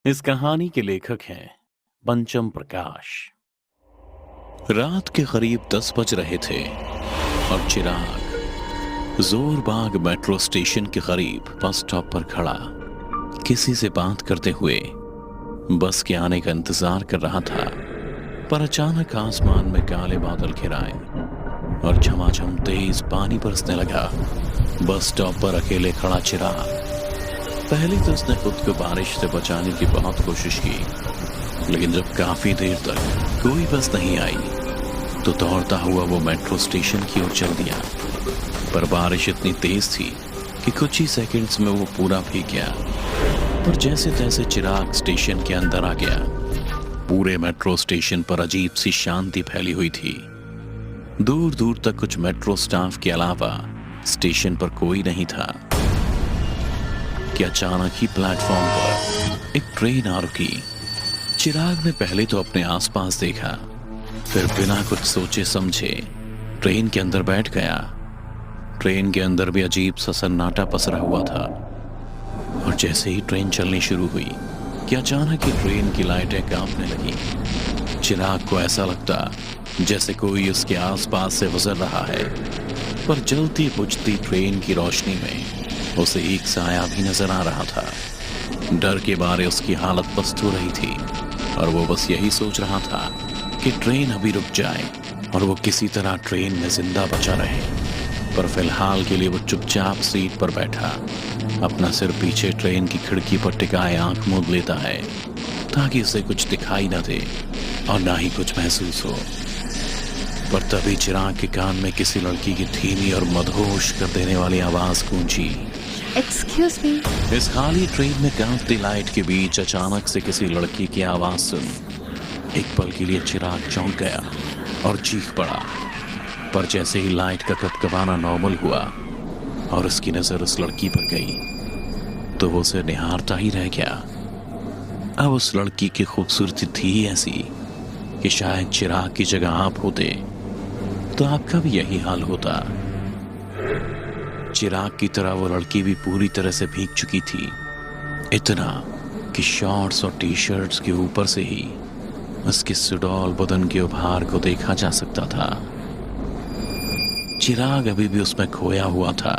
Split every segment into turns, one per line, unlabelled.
इस कहानी के लेखक हैं पंचम प्रकाश। रात के करीब 10 बज रहे थे और चिराग जोरबाग मेट्रो स्टेशन के करीब बस स्टॉप पर खड़ा किसी से बात करते हुए बस के आने का इंतजार कर रहा था। पर अचानक आसमान में काले बादल घिर आए और झमाझम तेज पानी बरसने लगा। बस स्टॉप पर अकेले खड़ा चिराग पहले तो उसने खुद को बारिश से बचाने की बहुत कोशिश की, लेकिन जब काफी देर तक कोई बस नहीं आई तो दौड़ता हुआ वो मेट्रो स्टेशन की ओर चल दिया। पर बारिश इतनी तेज थी कि कुछ ही सेकंड्स में वो पूरा भीग गया। पर जैसे तैसे चिराग स्टेशन के अंदर आ गया। पूरे मेट्रो स्टेशन पर अजीब सी शांति फैली हुई थी। दूर दूर तक कुछ मेट्रो स्टाफ के अलावा स्टेशन पर कोई नहीं था कि अचानक ही प्लेटफॉर्म पर एक ट्रेन आ रुकी। चिराग ने पहले तो अपने आसपास देखा, फिर बिना कुछ सोचे समझे ट्रेन के अंदर बैठ गया। ट्रेन के अंदर भी अजीब सा सन्नाटा पसरा हुआ था और जैसे ही ट्रेन चलनी शुरू हुई कि अचानक ही ट्रेन की लाइटें कांपने लगी। चिराग को ऐसा लगता जैसे कोई उसके आसपास से गुजर रहा है, पर जलती बुझती ट्रेन की रोशनी में उसे एक साया भी नजर आ रहा था। डर के मारे उसकी हालत पस्त हो रही थी और वो बस यही सोच रहा था कि ट्रेन अभी रुक जाए और वो किसी तरह ट्रेन में जिंदा बचा रहे। पर फिलहाल के लिए वो चुपचाप सीट पर बैठा अपना सिर पीछे ट्रेन की खिड़की पर टिकाए आंख मूंद लेता है ताकि उसे कुछ दिखाई न दे और ना ही कुछ महसूस हो। पर तभी चिराग के कान में किसी लड़की की धीमी और मदहोश कर देने वाली आवाज गूंजी।
Excuse me.
इस खाली ट्रेन में कांपती लाइट के बीच अचानक से किसी लड़की की आवाज सुन एक पल के लिए चिराग चौंक गया और चीख पड़ा। पर जैसे ही लाइट का कपकपाना नॉर्मल हुआ और उसकी नजर उस लड़की पर गई तो वो उसे निहारता ही रह गया। अब उस लड़की की खूबसूरती थी ऐसी कि शायद चिराग की जगह आप होते तो आपका भी यही हाल होता। चिराग की तरह वो लड़की भी पूरी तरह से भीग चुकी थी, इतना कि शॉर्ट्स और टी शर्ट्स के ऊपर से ही उसके सुडौल बदन के उभार को देखा जा सकता था। चिराग अभी भी उसमें खोया हुआ था,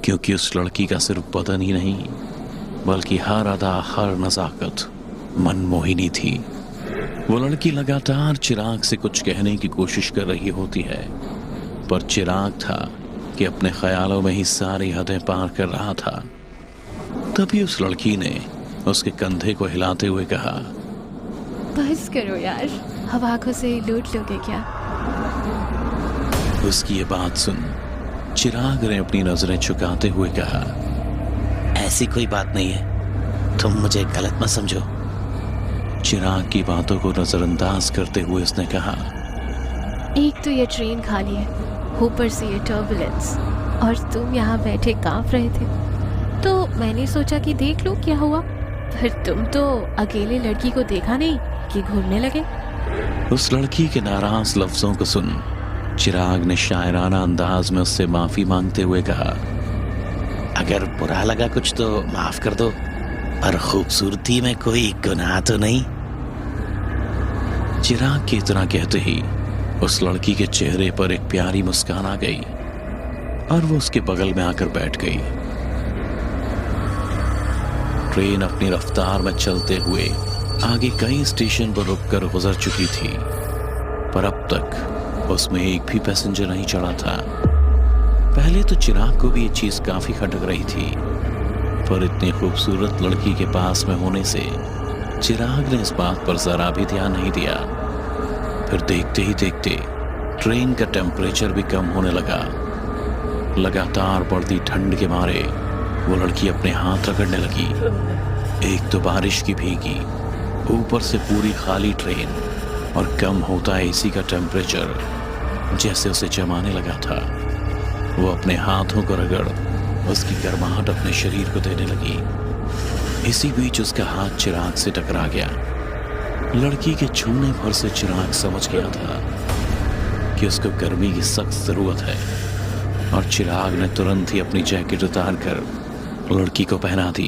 क्योंकि उस लड़की का सिर्फ बदन ही नहीं बल्कि हर अदा हर नजाकत मनमोहिनी थी। वो लड़की लगातार चिराग से कुछ कहने की कोशिश कर रही होती है, पर चिराग था कि अपने ख्यालों में ही सारी हदें पार कर रहा था। तभी उस लड़की ने उसके कंधे को हिलाते हुए कहा,
बस करो यार, अब आंखों से लूट लोगे क्या?
उसकी ये बात सुन चिराग ने अपनी नजरें झुकाते हुए कहा,
ऐसी कोई बात नहीं है, तुम मुझे गलत मत समझो।
चिराग की बातों को नजरअंदाज करते हुए उसने कहा,
एक तो ये ट्रेन खाली है, ऊपर से ये टर्बुलेंस, और तुम यहाँ बैठे कांप रहे थे, तो मैंने सोचा कि देख लो क्या हुआ। फिर तुम तो अकेले लड़की को देखा नहीं कि घूरने लगे।
उस लड़की के नाराज लफ्जों को सुन चिराग ने शायराना अंदाज में उससे माफी मांगते हुए कहा,
अगर बुरा लगा कुछ तो माफ कर दो, पर खूबसूरती में कोई गुनाह तो नहीं।
चिराग की इतना कहते ही उस लड़की के चेहरे पर एक प्यारी मुस्कान आ गई और वो उसके बगल में आकर बैठ गई। ट्रेन अपनी रफ्तार में चलते हुए आगे कई स्टेशन पर रुककर गुजर चुकी थी, पर अब तक उसमें एक भी पैसेंजर नहीं चढ़ा था। पहले तो चिराग को भी ये चीज काफी खटक रही थी, पर इतनी खूबसूरत लड़की के पास में होने से चिराग ने इस बात पर जरा भी ध्यान नहीं दिया। फिर देखते ही देखते ट्रेन का टेम्परेचर भी कम होने लगा। लगातार बढ़ती ठंड के मारे वो लड़की अपने हाथ रगड़ने लगी। एक तो बारिश की भीगी, ऊपर से पूरी खाली ट्रेन और कम होता एसी का टेम्परेचर जैसे उसे जमाने लगा था। वो अपने हाथों को रगड़ उसकी गर्माहट अपने शरीर को देने लगी। इसी बीच उसका हाथ चिराग से टकरा गया। लड़की के छूने भर से चिराग समझ गया था कि उसको गर्मी की सख्त जरूरत है और चिराग ने तुरंत ही अपनी जैकेट उतार कर लड़की को पहना दी।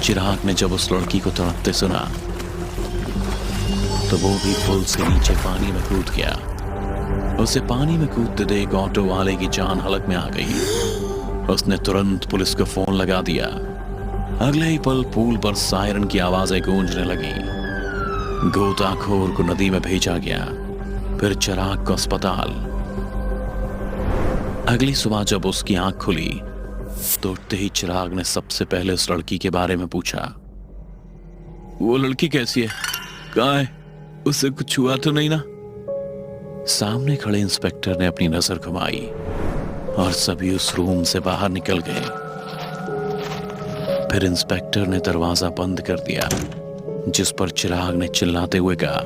चिराग ने जब उस लड़की को तड़पते सुना तो वो भी पुल से नीचे पानी में कूद गया। उसे पानी में कूदते देख ऑटो वाले की जान हलक में आ गई। उसने तुरंत पुलिस को फोन लगा दिया। अगले ही पल पूल पर सायरन की आवाजें गूंजने लगी। गोताखोर को नदी में भेजा गया, फिर चिराग को अस्पताल। अगली सुबह जब उसकी आंख खुली तो उठते ही चिराग ने सबसे पहले उस लड़की के बारे में पूछा। वो लड़की कैसी है, कहाँ है, उससे कुछ हुआ तो नहीं ना? सामने खड़े इंस्पेक्टर ने अपनी नजर घुमाई और सभी उस रूम से बाहर निकल गए। फिर इंस्पेक्टर ने दरवाजा बंद कर दिया, जिस पर चिराग ने चिल्लाते हुए कहा,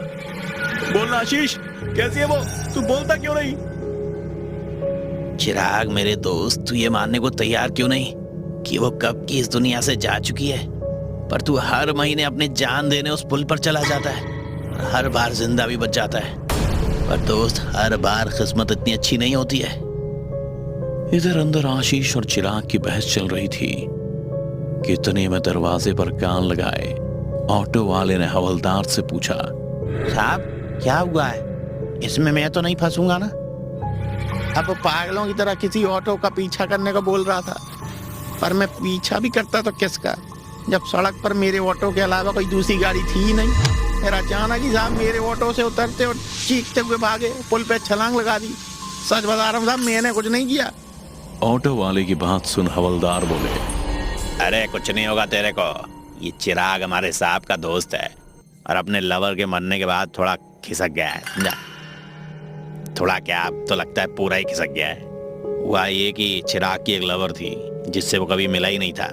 बोलना आशीष, कैसी है वो, तू बोलता क्यों नहीं?
चिराग मेरे दोस्त, तू ये मानने को तैयार क्यों नहीं कि वो कब की इस दुनिया से जा चुकी है? पर तू हर महीने अपनी जान देने उस पुल पर चला जाता है और हर बार जिंदा भी बच जाता है। पर दोस्त, हर बार किस्मत इतनी अच्छी नहीं होती है।
इधर अंदर आशीष और चिराग की बहस चल रही थी कि इतने में दरवाजे पर कान लगाए ऑटो वाले ने हवलदार से पूछा,
साहब क्या हुआ है? इसमें मैं तो नहीं फंसूंगा ना? अब पागलों की तरह किसी ऑटो का पीछा करने को बोल रहा था, पर मैं पीछा भी करता तो किसका, जब सड़क पर मेरे ऑटो के अलावा कोई दूसरी गाड़ी थी ही नहीं। फिर अचानक ही साहब मेरे ऑटो से उतरते और चीखते हुए भागे, पुल पे छलांग लगा दी। सच बता रहा हूँ साहब, मैंने कुछ नहीं किया।
ऑटो वाले की बात सुन हवलदार बोले,
अरे कुछ नहीं होगा तेरे को, ये चिराग हमारे साहब का दोस्त है और अपने लवर के मरने के बाद थोड़ा खिसक गया है, समझा? थोड़ा क्या, अब तो लगता है पूरा ही खिसक गया है। हुआ ये कि चिराग की एक लवर थी जिससे वो कभी मिला ही नहीं था,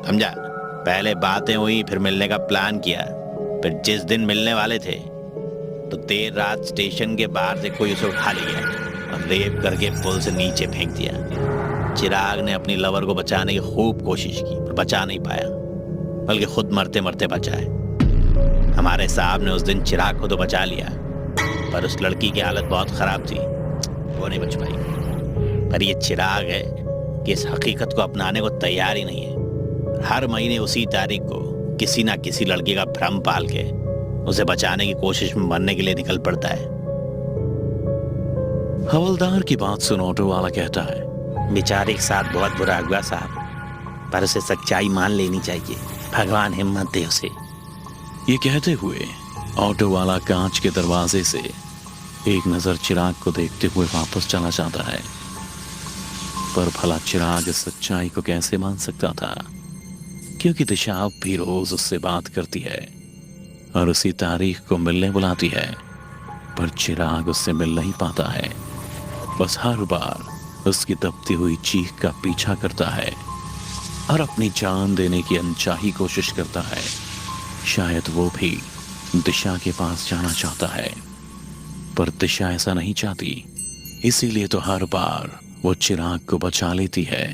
समझा? पहले बातें हुई, फिर मिलने का प्लान किया, फिर जिस दिन मिलने वाले थे तो देर रात स्टेशन के बाहर से कोई उसे उठा ले गया और रेप करके पुल से नीचे फेंक दिया। चिराग ने अपनी लवर को बचाने की खूब कोशिश की पर बचा नहीं पाया, बल्कि खुद मरते मरते बचा है। हमारे साहब ने उस दिन चिराग को तो बचा लिया, पर उस लड़की की हालत बहुत खराब थी, वो नहीं बच पाई। पर ये चिराग है कि इस हकीकत को अपनाने को तैयार ही नहीं है। हर महीने उसी तारीख को किसी ना किसी लड़की का भ्रम पाल के उसे बचाने की कोशिश में मरने के लिए निकल पड़ता है।
हवलदार की बात सुन ऑटो वाला कहता है,
बेचारे के साथ बहुत बुरा हुआ साहब, पर उसे सच्चाई मान लेनी चाहिए, भगवान हिम्मत दे उसे।
ये कहते हुए ऑटो वाला कांच के दरवाजे से एक नजर चिराग को देखते हुए वापस चला जाता है। पर भला चिराग इस सच्चाई को कैसे मान सकता था, क्योंकि दिशा अब भी रोज उससे बात करती है और उसी तारीख को मिलने बुलाती है, पर चिराग उससे मिल नहीं पाता है। बस हर बार उसकी दबती हुई चीख का पीछा करता है और अपनी जान देने की अनचाही कोशिश करता है। शायद वो भी दिशा के पास जाना चाहता है, पर दिशा ऐसा नहीं चाहती, इसीलिए तो हर बार वो चिराग को बचा लेती है।